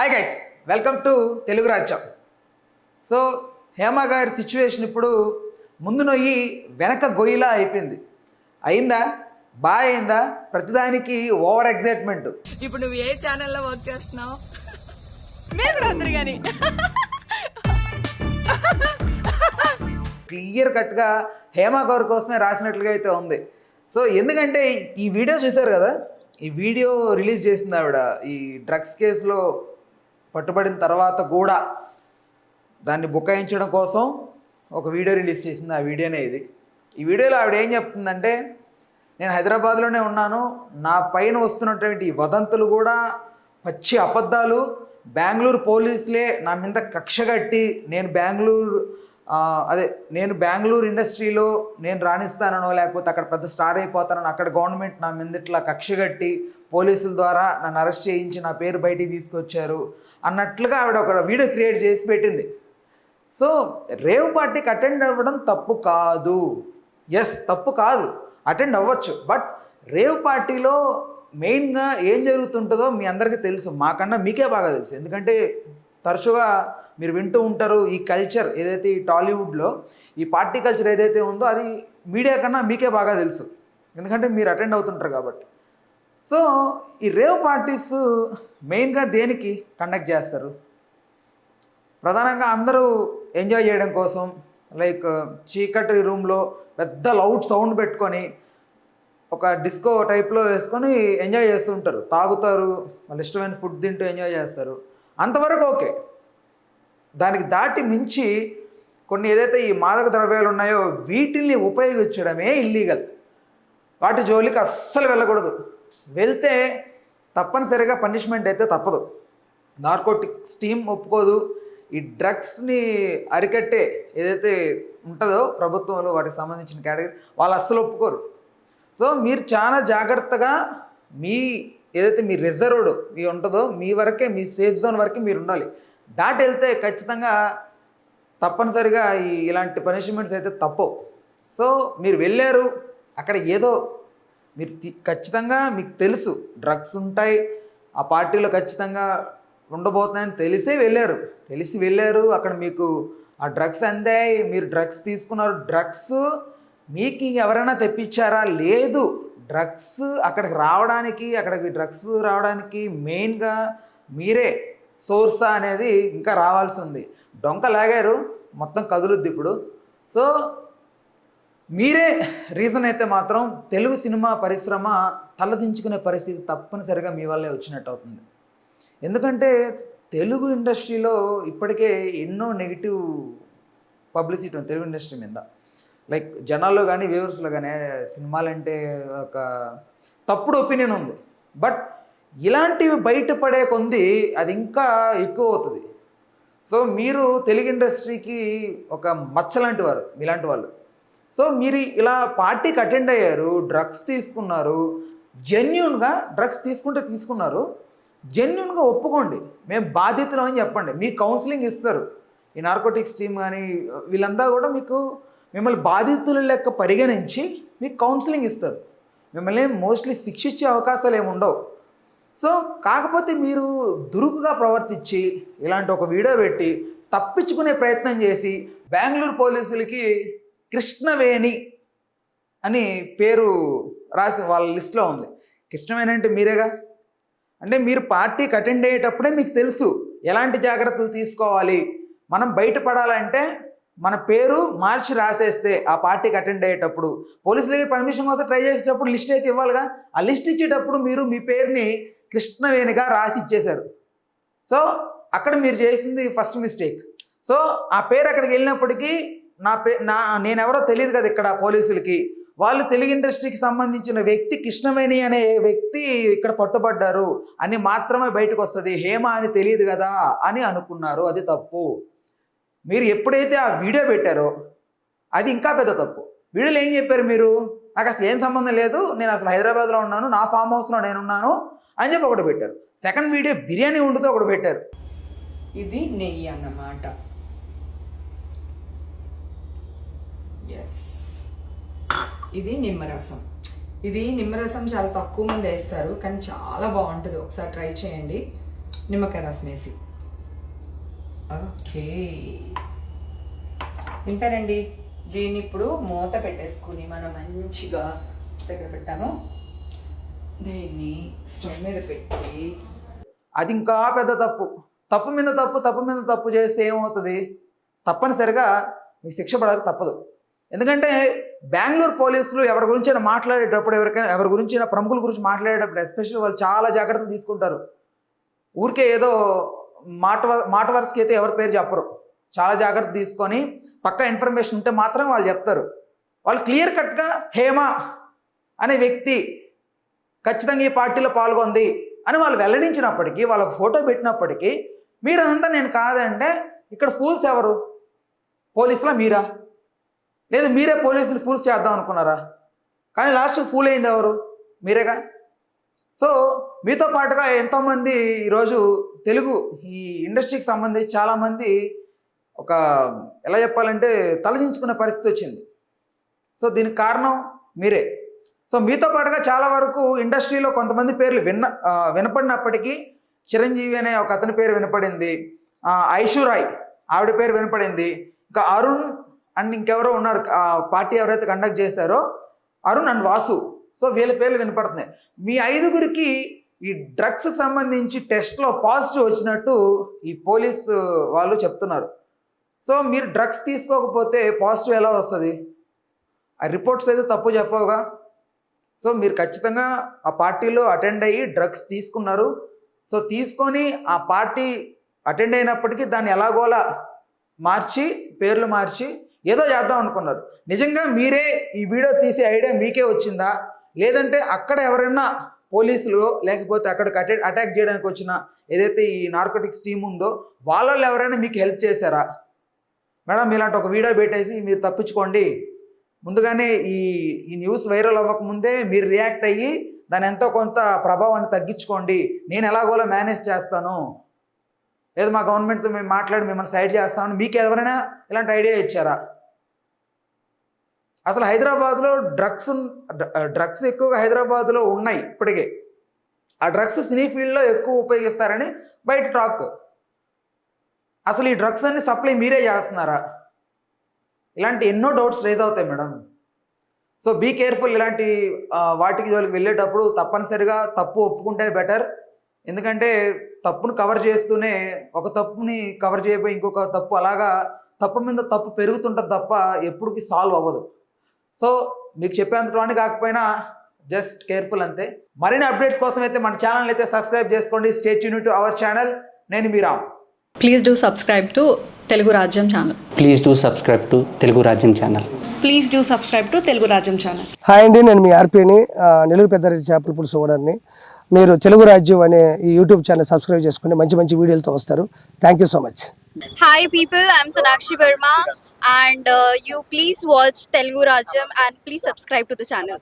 Hi guys, welcome to Telugu రాజ్యం. So Hema గారి situation ఇప్పుడు ముందు నొయ్యి వెనక గొయ్యిలా అయిపోయింది. అయిందా? బాగా అయిందా? ప్రతిదానికి ఓవర్ ఎగ్జైట్మెంట్. ఇప్పుడు నువ్వు ఏ ఛానల్లో వర్క్ చేస్తున్నావు? మీరు కూడా అందరు కానీ క్లియర్ కట్గా హేమ గారి కోసమే రాసినట్లుగా అయితే ఉంది. సో ఎందుకంటే ఈ వీడియో చూశారు కదా, ఈ వీడియో రిలీజ్ చేసింది ఆవిడ ఈ డ్రగ్స్ కేసులో పట్టుబడిన తర్వాత కూడా దాన్ని బుకాయించడం కోసం ఒక వీడియో రిలీజ్ చేసింది. ఆ వీడియోనే ఇది. ఈ వీడియోలో ఆవిడ ఏం చెప్తుందంటే, నేను హైదరాబాద్లోనే ఉన్నాను, నా పైన వస్తున్నటువంటి వదంతులు కూడా పచ్చి అబద్ధాలు, బెంగళూరు పోలీసులే నా మీద కక్ష కట్టి నేను బెంగళూరు ఇండస్ట్రీలో నేను రాణిస్తానో లేకపోతే అక్కడ పెద్ద స్టార్ అయిపోతానో, అక్కడ గవర్నమెంట్ నా మీద ఇట్లా కక్ష కట్టి పోలీసుల ద్వారా నన్ను అరెస్ట్ చేయించి నా పేరు బయటికి తీసుకొచ్చారు అన్నట్లుగా ఆవిడ ఒక వీడియో క్రియేట్ చేసి పెట్టింది. సో రేవ్ పార్టీకి అటెండ్ అవ్వడం తప్పు కాదు. ఎస్, తప్పు కాదు, అటెండ్ అవ్వచ్చు. బట్ రేవ్ పార్టీలో మెయిన్గా ఏం జరుగుతుంటుందో మీ అందరికీ తెలుసు, మాకన్నా మీకే బాగా తెలుసు. ఎందుకంటే తరచుగా మీరు వింటూ ఉంటారు, ఈ కల్చర్ ఏదైతే ఈ టాలీవుడ్లో ఈ పార్టీ కల్చర్ ఏదైతే ఉందో అది మీడియా కన్నా మీకే బాగా తెలుసు, ఎందుకంటే మీరు అటెండ్ అవుతుంటారు కాబట్టి. సో ఈ రేవ్ పార్టీస్ మెయిన్గా దేనికి కండక్ట్ చేస్తారు? ప్రధానంగా అందరూ ఎంజాయ్ చేయడం కోసం, లైక్ చీకటి రూమ్లో పెద్ద లౌడ్ సౌండ్ పెట్టుకొని ఒక డిస్కో టైప్లో వేసుకొని ఎంజాయ్ చేస్తూ ఉంటారు, తాగుతారు, వాళ్ళు ఇష్టమైన ఫుడ్ తింటూ ఎంజాయ్ చేస్తారు. అంతవరకు ఓకే. దానికి దాటి మించి కొన్ని ఏదైతే ఈ మాదక ద్రవ్యాలు ఉన్నాయో వీటిల్ని ఉపయోగించడమే ఇల్లీగల్. వాటి జోలికి అస్సలు వెళ్ళకూడదు. వెళ్తే తప్పనిసరిగా పనిష్మెంట్ అయితే తప్పదు. నార్కోటిక్స్ టీమ్ ఒప్పుకోదు. ఈ డ్రగ్స్ని అరికట్టే ఏదైతే ఉంటుందో ప్రభుత్వంలో వాటికి సంబంధించిన కేటగిరీ వాళ్ళు అస్సలు ఒప్పుకోరు. సో మీరు చాలా జాగ్రత్తగా ఏదైతే మీ రిజర్వ్డ్ మీ ఉంటుందో మీ వరకే, మీ సేఫ్ జోన్ వరకే మీరు ఉండాలి. దాటి వెళ్తే ఖచ్చితంగా తప్పనిసరిగా ఇలాంటి పనిష్మెంట్స్ అయితే తప్పవు. సో మీరు వెళ్ళారు, అక్కడ ఏదో మీరు ఖచ్చితంగా మీకు తెలుసు డ్రగ్స్ ఉంటాయి, ఆ పార్టీలో ఖచ్చితంగా ఉండబోతున్నాయని తెలిసి వెళ్ళారు. అక్కడ మీకు ఆ డ్రగ్స్ అందాయి, మీరు డ్రగ్స్ తీసుకున్నారు. డ్రగ్స్ మీకు ఎవరైనా తెప్పించారా? లేదు. అక్కడికి డ్రగ్స్ రావడానికి మెయిన్గా మీరే సోర్సా అనేది ఇంకా రావాల్సి ఉంది. డొంక లాగారు, మొత్తం కదులుద్ది ఇప్పుడు. సో మీరే రీజన్ అయితే మాత్రం తెలుగు సినిమా పరిశ్రమ తలదించుకునే పరిస్థితి తప్పనిసరిగా మీ వల్లే వచ్చినట్టు అవుతుంది. ఎందుకంటే తెలుగు ఇండస్ట్రీలో ఇప్పటికే ఎన్నో నెగిటివ్ పబ్లిసిటీ ఉంది తెలుగు ఇండస్ట్రీ మీద. లైక్ జనాల్లో కానీ వ్యూవర్స్లో కానీ సినిమాలంటే ఒక తప్పుడు ఒపీనియన్ ఉంది. బట్ ఇలాంటివి బయటపడే కొంది అది ఇంకా ఎక్కువ అవుతుంది. సో మీరు తెలుగు ఇండస్ట్రీకి ఒక మచ్చ లాంటి వారు మీలాంటి వాళ్ళు. సో మీరు ఇలా పార్టీకి అటెండ్ అయ్యారు, డ్రగ్స్ తీసుకున్నారు, జెన్యూన్గా డ్రగ్స్ తీసుకున్నారు, జెన్యూన్గా ఒప్పుకోండి, మేము బాధితులం అని చెప్పండి. మీకు కౌన్సిలింగ్ ఇస్తారు ఈ నార్కోటిక్స్ టీమ్ కానీ వీళ్ళంతా కూడా మిమ్మల్ని బాధితుల లెక్క పరిగణించి మీకు కౌన్సిలింగ్ ఇస్తారు. మిమ్మల్ని మోస్ట్లీ శిక్షించే అవకాశాలు ఏమి ఉండవు. సో కాకపోతే మీరు దురుకుగా ప్రవర్తించి ఇలాంటి ఒక వీడియో పెట్టి తప్పించుకునే ప్రయత్నం చేసి బెంగళూరు పోలీసులకి కృష్ణవేణి అని పేరు రాసి వాళ్ళ లిస్ట్లో ఉంది. కృష్ణవేణి అంటే మీరేగా. అంటే మీరు పార్టీకి అటెండ్ అయ్యేటప్పుడే మీకు తెలుసు ఎలాంటి జాగ్రత్తలు తీసుకోవాలి. మనం బయటపడాలంటే మన పేరు మార్చి రాసేస్తే ఆ పార్టీకి అటెండ్ అయ్యేటప్పుడు పోలీసుల దగ్గర పర్మిషన్ కోసం ట్రై చేసేటప్పుడు లిస్ట్ అయితే ఇవ్వాలిగా. ఆ లిస్ట్ ఇచ్చేటప్పుడు మీరు మీ పేరుని కృష్ణవేణిగా రాసి ఇచ్చేశారు. సో అక్కడ మీరు చేసింది ఫస్ట్ మిస్టేక్. సో ఆ పేరు అక్కడికి వెళ్ళినప్పటికీ నేనెవరో తెలియదు కదా ఇక్కడ పోలీసులకి. వాళ్ళు తెలుగు ఇండస్ట్రీకి సంబంధించిన వ్యక్తి కృష్ణవేణి అనే వ్యక్తి ఇక్కడ పట్టుబడ్డారు అని మాత్రమే బయటకు వస్తుంది, హేమ అని తెలియదు కదా అని అనుకున్నారు. అది తప్పు. మీరు ఎప్పుడైతే ఆ వీడియో పెట్టారో అది ఇంకా పెద్ద తప్పు. వీడియోలో ఏం చెప్పారు మీరు? నాకు అసలు ఏం సంబంధం లేదు, నేను అసలు హైదరాబాద్లో ఉన్నాను, నా ఫామ్ హౌస్లో నేనున్నాను అని చెప్పి ఒకటి పెట్టారు. సెకండ్ వీడియో బిర్యానీ వండుతూ ఒకటి పెట్టారు. ఇది నెయ్యి అన్నమాట. ఎస్, ఇది నిమ్మరసం. ఇది నిమ్మరసం చాలా తక్కువ మంది వేస్తారు కానీ చాలా బాగుంటుంది, ఒకసారి ట్రై చేయండి. నిమ్మకాయ రసం వేసి. ఓకే, ఇంతేనండి. దీన్ని ఇప్పుడు మూత పెట్టేసుకుని మనం మంచిగా దగ్గర పెట్టాము. దీన్ని స్టవ్ మీద పెట్టి అది ఇంకా పెద్ద తప్పు. తప్పు మీద తప్పు చేస్తే ఏమవుతుంది? తప్పనిసరిగా మీకు శిక్ష పడక తప్పదు. ఎందుకంటే బెంగళూరు పోలీసులు ఎవరి గురించి మాట్లాడేటప్పుడు, ఎవరి గురించి ప్రముఖుల గురించి మాట్లాడేటప్పుడు ఎస్పెషల్లీ వాళ్ళు చాలా జాగ్రత్తలు తీసుకుంటారు. ఊరికే ఏదో మాట వరుసకి అయితే ఎవరి పేరు చెప్పరు. చాలా జాగ్రత్త తీసుకొని పక్కా ఇన్ఫర్మేషన్ ఉంటే మాత్రం వాళ్ళు చెప్తారు. వాళ్ళు క్లియర్ కట్గా హేమ అనే వ్యక్తి ఖచ్చితంగా ఈ పార్టీలో పాల్గొంది అని వాళ్ళు వెల్లడించినప్పటికీ, వాళ్ళకు ఫోటో పెట్టినప్పటికీ మీరంతా నేను కాదంటే ఇక్కడ ఫూల్స్ ఎవరు? పోలీసులా మీరా? లేదా మీరే పోలీసులు ఫూల్స్ చేద్దాం అనుకున్నారా? కానీ లాస్ట్ ఫూల్ అయింది ఎవరు? మీరేగా. సో మీతో పాటుగా ఎంతోమంది ఈరోజు తెలుగు ఈ ఇండస్ట్రీకి సంబంధించి చాలామంది ఒక ఎలా చెప్పాలంటే తలదించుకునే పరిస్థితి వచ్చింది. సో దీనికి కారణం మీరే. సో మీతో పాటుగా చాలా వరకు ఇండస్ట్రీలో కొంతమంది పేర్లు వినపడినప్పటికీ చిరంజీవి అనే ఒక అతని పేరు వినపడింది, ఐశ్వర్యరాయ్ ఆవిడ పేరు వినపడింది, ఇంకా అరుణ్ అండ్ ఇంకెవరో ఉన్నారు, పార్టీ ఎవరైతే కండక్ట్ చేశారో అరుణ్ అండ్ వాసు. సో వీళ్ళ పేర్లు వినపడుతున్నాయి. మీ 5గురికి ఈ డ్రగ్స్కి సంబంధించి టెస్ట్లో పాజిటివ్ వచ్చినట్టు ఈ పోలీసు వాళ్ళు చెప్తున్నారు. సో మీరు డ్రగ్స్ తీసుకోకపోతే పాజిటివ్ ఎలా వస్తుంది? ఆ రిపోర్ట్స్ అయితే తప్పు చెప్పవుగా. సో మీరు ఖచ్చితంగా ఆ పార్టీలో అటెండ్ అయ్యి డ్రగ్స్ తీసుకున్నారు. సో తీసుకొని ఆ పార్టీ అటెండ్ అయినప్పటికీ దాన్ని ఎలాగోలా మార్చి పేర్లు మార్చి ఏదో చేద్దాం అనుకున్నారు. నిజంగా మీరే ఈ వీడియో తీసే ఐడియా మీకే వచ్చిందా? లేదంటే అక్కడ ఎవరైనా పోలీసులు లేకపోతే అక్కడికి అటాక్ చేయడానికి వచ్చిన ఏదైతే ఈ నార్కోటిక్స్ టీం ఉందో వాళ్ళు ఎవరైనా మీకు హెల్ప్ చేశారా? మేడం ఇలాంటి ఒక వీడియో పెట్టేసి మీరు తప్పించుకోండి, ముందుగానే ఈ న్యూస్ వైరల్ అవ్వకముందే మీరు రియాక్ట్ అయ్యి దాని ఎంతో కొంత ప్రభావాన్ని తగ్గించుకోండి, నేను ఎలాగోలా మేనేజ్ చేస్తాను, లేదు మా గవర్నమెంట్తో మేము మాట్లాడి మిమ్మల్ని సైడ్ చేస్తామని మీకు ఎవరైనా ఇలాంటి ఐడియా ఇచ్చారా? అసలు హైదరాబాద్లో డ్రగ్స్ ఎక్కువగా హైదరాబాద్లో ఉన్నాయి ఇప్పటికే. ఆ డ్రగ్స్ సినీ ఫీల్డ్లో ఎక్కువ ఉపయోగిస్తారని బయట టాక్. అసలు ఈ డ్రగ్స్ అన్ని సప్లై మీరే చేస్తున్నారా? ఇలాంటి ఎన్నో డౌట్స్ రేజ్ అవుతాయి మేడం. So be careful. ఇలాంటి వాటికి జోలికి వెళ్ళేటప్పుడు తప్పనిసరిగా తప్పు ఒప్పుకుంటేనే బెటర్. ఎందుకంటే తప్పును కవర్ చేస్తూనే ఒక తప్పుని కవర్ చేయబోయి ఇంకొక తప్పు, అలాగా తప్పు మీద తప్పు పెరుగుతుంటుంది తప్ప ఎప్పుడుకి సాల్వ్ అవ్వదు. సో మీకు చెప్పేంతటి కాకపోయినా జస్ట్ కేర్ఫుల్ అంతే. మరిన్ని అప్డేట్స్ కోసం అయితే మన ఛానల్ అయితే సబ్స్క్రైబ్ చేసుకోండి. Stay tune to our channel. నేను మీ Ram. Please do subscribe to Telugu Rajyam channel. Please do subscribe to Telugu Rajyam channel. Please do subscribe to Telugu Rajyam channel. Hi అండి, నేను మీ ఆర్పీని, నెల్లూరు పెద్దారెడ్డి చేపల పులుసు ఓనర్ని. మీరు తెలుగు రాజ్యం అనే ఈ యూట్యూబ్ ఛానల్ సబ్స్క్రైబ్ చేసుకుని మంచి మంచి వీడియోలతో వస్తారు. Thank you so much. Hi people, I'm Sonakshi Verma and you please watch Telugu Rajyam and please subscribe to the channel.